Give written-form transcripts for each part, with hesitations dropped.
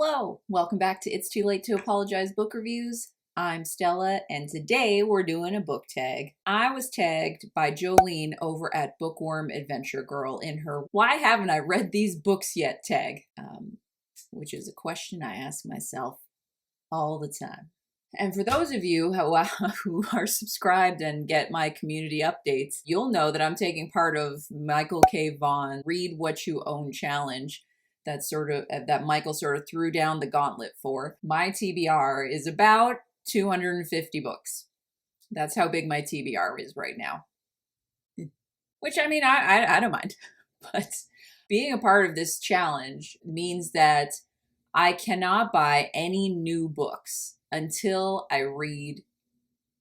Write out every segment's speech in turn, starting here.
Hello, welcome back to It's Too Late to Apologize book reviews. I'm Stella, and today we're doing a book tag. I was tagged by Jolene over at Bookworm Adventure Girl in her "Why haven't I read these books yet" tag, which is a question I ask myself all the time. And for those of you who are subscribed and get my community updates, you'll know that I'm taking part of Michael K. Vaughan Read What You Own challenge that Michael sort of threw down the gauntlet for. My TBR is about 250 books. That's how big my TBR is right now. Which, I mean, I don't mind. But being a part of this challenge means that I cannot buy any new books until I read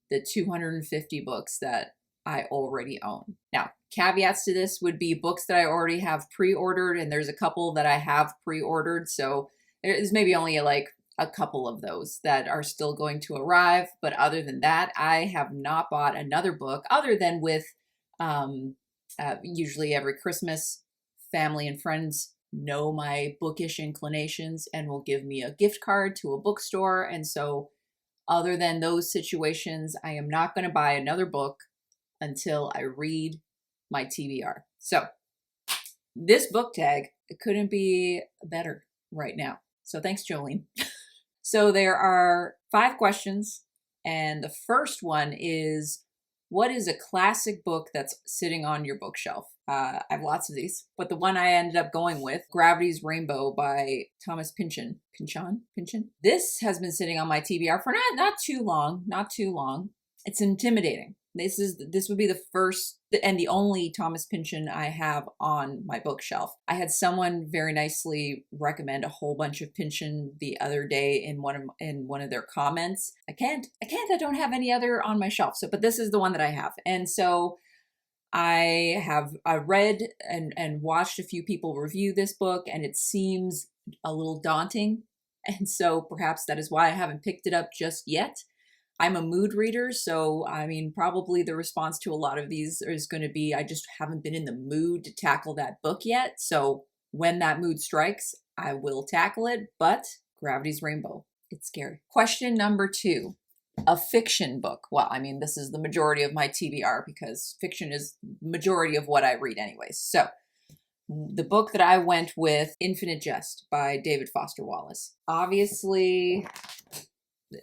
the 250 books that I already own. Now, caveats to this would be books that I already have pre-ordered, and there's a couple that I have pre-ordered, so there's maybe only like a couple of those that are still going to arrive. But other than that, I have not bought another book other than with usually every Christmas, family and friends know my bookish inclinations and will give me a gift card to a bookstore. And so other than those situations, I am not going to buy another book until I read my TBR. So this book tag, it couldn't be better right now. So thanks, Jolene. So there are 5 questions, and the first one is, what is a classic book that's sitting on your bookshelf? I have lots of these, but the one I ended up going with, Gravity's Rainbow by Thomas Pynchon. This has been sitting on my TBR for not too long. It's intimidating. This would be the first and the only Thomas Pynchon I have on my bookshelf. I had someone very nicely recommend a whole bunch of Pynchon the other day in one of their comments. I don't have any other on my shelf. But this is the one that I have. And so I read and watched a few people review this book, and it seems a little daunting. And so perhaps that is why I haven't picked it up just yet. I'm a mood reader, so I mean, probably the response to a lot of these is going to be, I just haven't been in the mood to tackle that book yet. So when that mood strikes, I will tackle it. But Gravity's Rainbow, it's scary. Question number 2, a fiction book. Well, I mean, this is the majority of my TBR because fiction is the majority of what I read anyways. So the book that I went with, Infinite Jest by David Foster Wallace. Obviously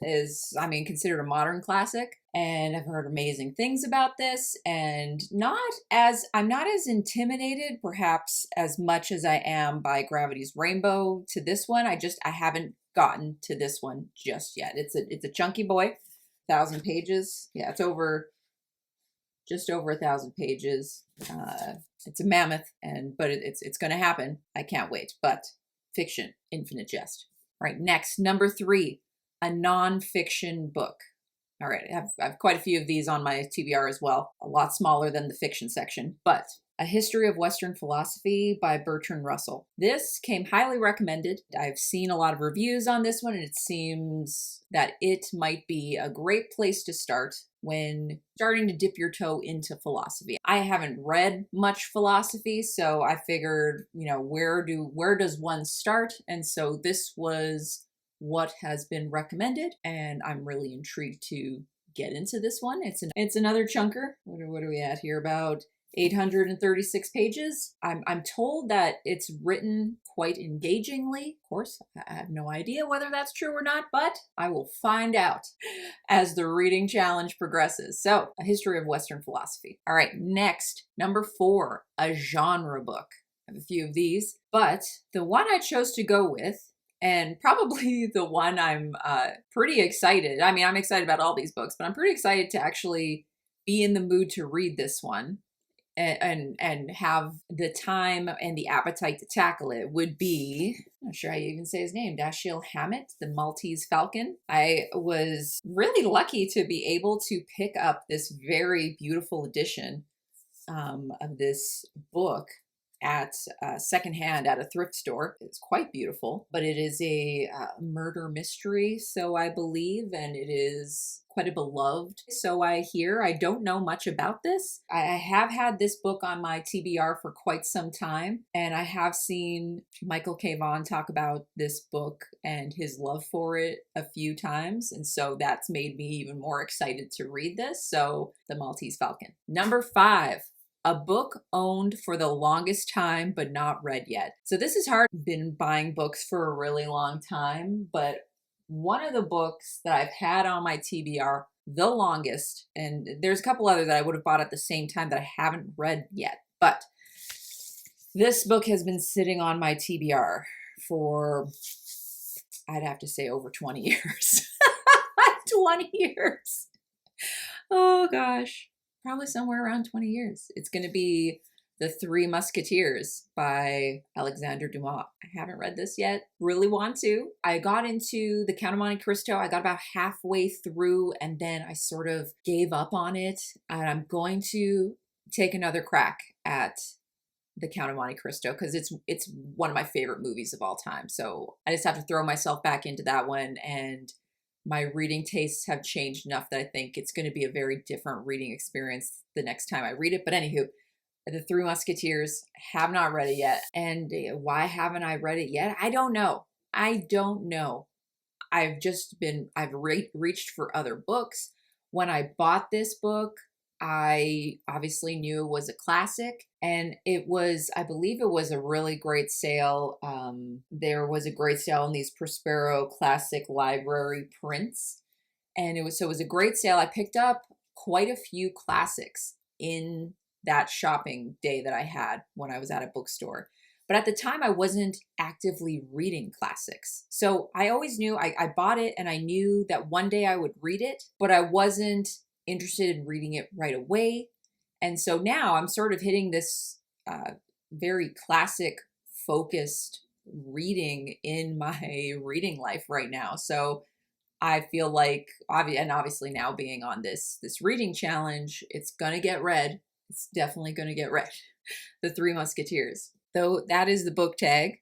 is, I mean, considered a modern classic, and I've heard amazing things about this, and I'm not as intimidated perhaps as much as I am by Gravity's Rainbow to this one. I haven't gotten to this one just yet. It's a chunky boy, 1,000 pages. Yeah, it's just over 1,000 pages. It's a mammoth, but it's going to happen. I can't wait. But fiction, Infinite Jest. All right, next, number 3. A nonfiction book. All right, I have quite a few of these on my TBR as well. A lot smaller than the fiction section, but A History of Western Philosophy by Bertrand Russell. This came highly recommended. I've seen a lot of reviews on this one, and it seems that it might be a great place to start when starting to dip your toe into philosophy. I haven't read much philosophy, so I figured, where does one start? And so this was what has been recommended, and I'm really intrigued to get into this one. It's another chunker. What are we at here? About 836 pages. I'm told that it's written quite engagingly. Of course, I have no idea whether that's true or not, but I will find out as the reading challenge progresses. So, A History of Western Philosophy. All right, next, number 4, a genre book. I have a few of these, but the one I chose to go with, and probably the one I'm pretty excited. I mean, I'm excited about all these books, but I'm pretty excited to actually be in the mood to read this one and have the time and the appetite to tackle it would be, I'm not sure how you even say his name, Dashiell Hammett, The Maltese Falcon. I was really lucky to be able to pick up this very beautiful edition of this book at secondhand at a thrift store. It's quite beautiful, but it is a murder mystery, so I believe, and it is quite a beloved. So I hear. I don't know much about this. I have had this book on my TBR for quite some time, and I have seen Michael K. Vaughan talk about this book and his love for it a few times, and so that's made me even more excited to read this. So The Maltese Falcon. Number 5. A book owned for the longest time but not read yet. So this is hard. I've been buying books for a really long time, but one of the books that I've had on my TBR the longest, and there's a couple others that I would have bought at the same time that I haven't read yet, but this book has been sitting on my TBR for, I'd have to say, over 20 years. 20 years. Oh gosh. Probably somewhere around 20 years. It's going to be The Three Musketeers by Alexandre Dumas. I haven't read this yet. Really want to. I got into The Count of Monte Cristo. I got about halfway through and then I sort of gave up on it. And I'm going to take another crack at The Count of Monte Cristo because it's one of my favorite movies of all time. So I just have to throw myself back into that one, and my reading tastes have changed enough that I think it's going to be a very different reading experience the next time I read it. But anywho, The Three Musketeers, have not read it yet. And why haven't I read it yet? I don't know. I don't know. I've reached for other books. When I bought this book, I obviously knew it was a classic, and I believe it was a really great sale. There was a great sale in these Prospero Classic Library prints, and it was a great sale. I picked up quite a few classics in that shopping day that I had when I was at a bookstore. But at the time, I wasn't actively reading classics. So I always knew I bought it and I knew that one day I would read it, but I wasn't interested in reading it right away. And so now I'm sort of hitting this very classic focused reading in my reading life right now. So I feel like, obviously now being on this reading challenge, it's going to get read. It's definitely going to get read. The Three Musketeers. Though that is the book tag.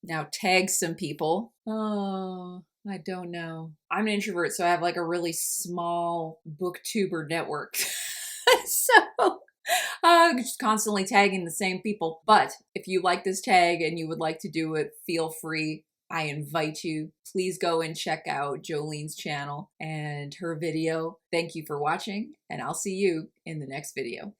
Now tag some people. Oh, I don't know. I'm an introvert, so I have like a really small booktuber network. So I'm just constantly tagging the same people. But if you like this tag and you would like to do it, feel free. I invite you. Please go and check out Jolene's channel and her video. Thank you for watching, and I'll see you in the next video.